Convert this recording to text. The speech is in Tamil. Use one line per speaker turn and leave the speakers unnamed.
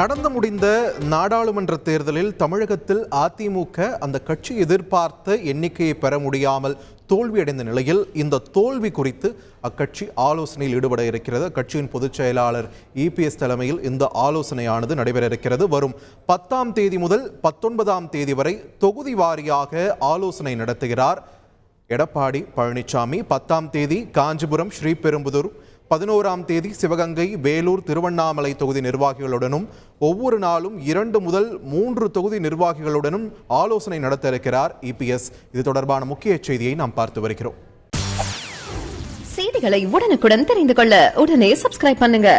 நடந்து முடிந்த நாடாளுமன்ற தேர்தலில் தமிழகத்தில் அதிமுக அந்த கட்சி எதிர்பார்த்த எண்ணிக்கையை பெற முடியாமல் தோல்வியடைந்த நிலையில் இந்த தோல்வி குறித்து அக்கட்சி ஆலோசனையில் ஈடுபட இருக்கிறது. கட்சியின் பொதுச் செயலாளர் EPS தலைமையில் இந்த ஆலோசனையானது நடைபெற இருக்கிறது. வரும் 10ஆம் தேதி முதல் 19ஆம் தேதி வரை தொகுதி வாரியாக ஆலோசனை நடத்துகிறார் எடப்பாடி பழனிசாமி. 10ஆம் தேதி காஞ்சிபுரம், ஸ்ரீபெரும்புதூர், 11ஆம் தேதி சிவகங்கை, வேலூர், திருவண்ணாமலை தொகுதி நிர்வாகிகளுடனும் ஒவ்வொரு நாளும் 2 முதல் 3 தொகுதி நிர்வாகிகளுடனும் ஆலோசனை நடத்த இருக்கிறார் EPS. இது தொடர்பான முக்கிய செய்தியை நாம் பார்த்து வருகிறோம்.
செய்திகளை உடனுக்குடன் தெரிந்து கொள்ள உடனே சப்ஸ்கிரைப் பண்ணுங்க.